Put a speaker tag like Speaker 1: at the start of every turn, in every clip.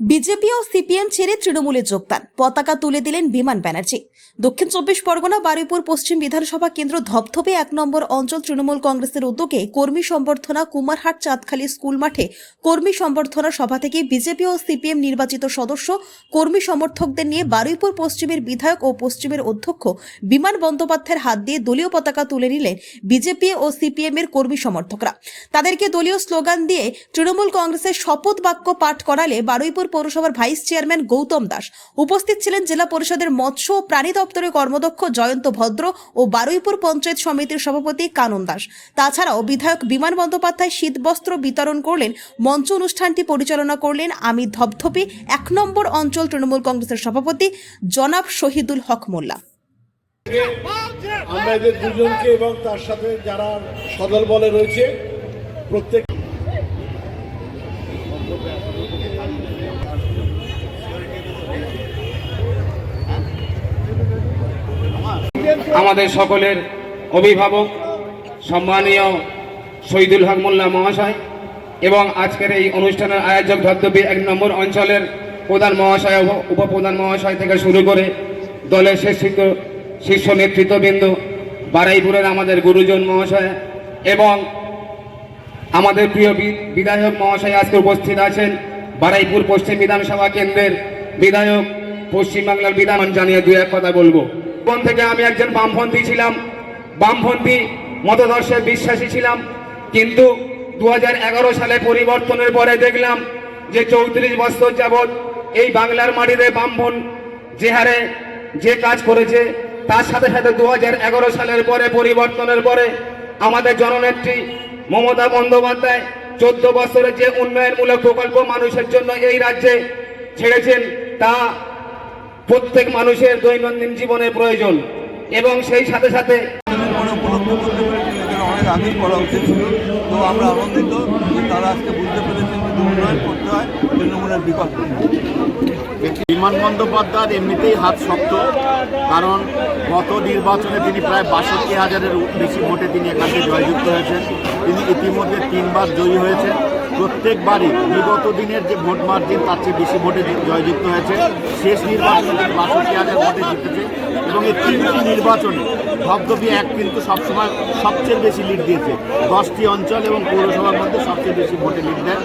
Speaker 1: BJP ও CPM ছেড়ে তৃণমূলে যোগদান, পতাকা তুলে দিলেন বিমান ব্যানার্জি। দক্ষিণ 24 পরগনা বারুইপুর পশ্চিম বিধানসভা কেন্দ্র ধপধপে 1 নম্বর অঞ্চল তৃণমূল কংগ্রেসের উদ্যোগে কর্মী সম্বর্ধনা কুমারহাট চাঁদখালি স্কুল মাঠে কর্মী সম্বর্ধনা সভা থেকে বিজেপি ও সিপিএম নির্বাচিত সদস্য কর্মী সমর্থকদের নিয়ে বারুইপুর পশ্চিমের বিধায়ক ও পশ্চিমের অধ্যক্ষ বিমান বন্দ্যোপাধ্যায়ের হাত দিয়ে দলীয় পতাকা তুলে নিলেন বিজেপি ও সিপিএম এর কর্মী সমর্থকরা। তাদেরকে দলীয় স্লোগান দিয়ে তৃণমূল কংগ্রেসের শপথ বাক্য পাঠ করালে বারুইপুর পৌরসভার ভাইস চেয়ারম্যান গৌতম দাস, উপস্থিত ছিলেন জেলা পরিষদের মৎস্য ও প্রাণী দপ্তরের কর্মদক্ষ জয়ন্ত ভদ্র ও বারুইপুর পঞ্চায়েত সমিতির সভাপতি কানন দাস। তাছাড়াও বিধায়ক বিমান বন্দ্যোপাধ্যায় শীতবস্ত্র বিতরণ করলেন। মঞ্চ অনুষ্ঠানটি পরিচালনা করলেন আমি ধপধপে 1 নম্বর অঞ্চল তৃণমূল কংগ্রেসের সভাপতি জনাব শহীদুল হক মোল্লা।
Speaker 2: আমরা এদের দুজনকে এবং তার সাথে যারা সদল বলে রয়েছে প্রত্যেক
Speaker 3: আমাদের সকলের অভিভাবক সম্মানীয় শহীদুল হক মোল্লা মহাশয় এবং আজকের এই অনুষ্ঠানের আয়োজক ধপধপে 1 নম্বর অঞ্চলের প্রধান মহাশয়, উপপ্রধান মহাশয় থেকে শুরু করে দলের শীর্ষ নেতৃত্ববৃন্দ, বারুইপুরের আমাদের গুরুজন মহাশয় এবং আমাদের প্রিয় বিধায়ক মহাশয় আজকে উপস্থিত আছেন। বারুইপুর পশ্চিম বিধানসভা কেন্দ্রের বিধায়ক, পশ্চিমবাংলার বিধান জানিয়ে 2-1 কথা বলবো। কোন থেকে আমি একজন বামপন্থী ছিলাম, বামপন্থী মতদর্শে বিশ্বাসী ছিলাম, কিন্তু 2011 সালে পরিবর্তনের পরে দেখলাম যে 34 বছর যাবৎ এই বাংলার মাটিতে বামপন যে হারে যে কাজ করেছে, তার সাথে সাথে 2011 সালের পরে পরিবর্তনের পরে আমাদের জননেত্রী মমতা বন্দ্যোপাধ্যায় 14 বছরের যে উন্নয়নমূলক প্রকল্প মানুষের জন্য এই রাজ্যে ছেড়েছেন, তা প্রত্যেক মানুষের দৈনন্দিন জীবনে প্রয়োজন। এবং সেই সাথে সাথে
Speaker 4: অনেক আগেই করা উচিত ছিল। তো আমরা আনন্দিত যে তারা আজকে বুঝতে পেরেছেন যে উন্নয়ন করতে হয়, তৃণমূলের বিকল্প।
Speaker 2: বিমান বন্দ্যোপাধ্যায়ের এমনিতেই হাত শক্ত, কারণ গত নির্বাচনে তিনি প্রায় 62,000-এর বেশি ভোটে তিনি এখানে জয়যুক্ত হয়েছেন। তিনি ইতিমধ্যে 3 বার জয়ী হয়েছেন। প্রত্যেকবারই বিগত দিনের যে ভোট মার্জিন তার চেয়ে বেশি ভোটে জয়যুক্ত হয়েছে। শেষ নির্বাচনে তিনি 62,000 ভোটে জিতেছে এবং এই 3টি নির্বাচনে ধপধপে 1 কিন্তু সবসময় সবচেয়ে বেশি লিড দিয়েছে। 10টি অঞ্চল এবং পৌরসভার মধ্যে সবচেয়ে বেশি ভোটে লিড দেয়।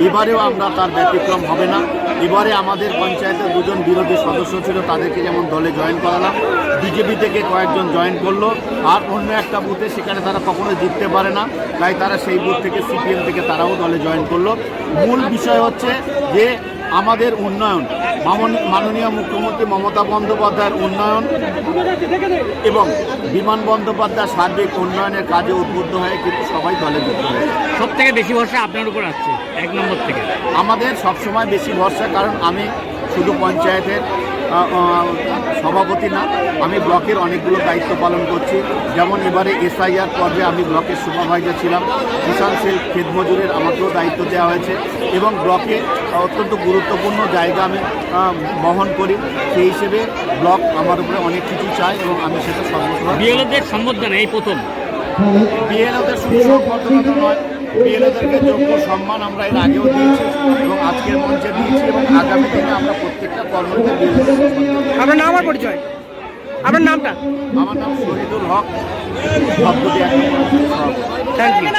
Speaker 2: এবারেও আমরা তার ব্যতিক্রম হবে না। এবারে আমাদের পঞ্চায়েতের 2জন বিরোধী সদস্য ছিল, তাদেরকে যেমন দলে জয়েন করালাম, বিজেপি থেকে কয়েকজন জয়েন করলো, আর অন্য একটা বুথে সেখানে তারা কখনো জিততে পারে না, তাই তারা সেই বুথ থেকে সিপিএম থেকে তারাও দলে জয়েন করলো। মূল বিষয় হচ্ছে যে আমাদের উন্নয়ন, মাননীয় মুখ্যমন্ত্রী মমতা বন্দ্যোপাধ্যায়ের উন্নয়ন এবং বিমান বন্দ্যোপাধ্যায় সার্বিক উন্নয়নের কাজে উদ্বুদ্ধ হয়ে কিন্তু সবাই দলে যুক্ত হয়েছে।
Speaker 5: সব থেকে বেশি ভরসা আপনার উপর আসছে 1 নম্বর থেকে?
Speaker 2: আমাদের সবসময় বেশি ভরসা, কারণ আমি শুধু পঞ্চায়েতের সভাপতি না, আমি ব্লকের অনেকগুলো দায়িত্ব পালন করছি। যেমন এবারে SIR পর্বে আমি ব্লকের সুপারভাইজার ছিলাম, কিষাণ সেল ক্ষেত মজুরের আমাকেও দায়িত্ব দেওয়া হয়েছে এবং ব্লকে অত্যন্ত গুরুত্বপূর্ণ জায়গা আমি বহন করি। সেই হিসেবে ব্লক আমার উপরে অনেক কিছু চায় এবং আমি সেটা সর্বসময়।
Speaker 5: বিএলওদের সম্বর্ধনা এই প্রথম?
Speaker 2: বিএলওদের সুসম্বর্ধনা নয়, বিএলওদেরকে যোগ্য সম্মান আমরা এর আগেও দিয়েছি এবং আজকের মঞ্চে দিয়েছি এবং আগামী দিনে আমরা প্রত্যেকটা কর্মীদের বিএলও।
Speaker 5: আপনার নাম আর পরিচয়? আপনার নামটা?
Speaker 2: আমার নাম শহীদুল হক, ধপধপে 1 নম্বর।
Speaker 5: Thank you.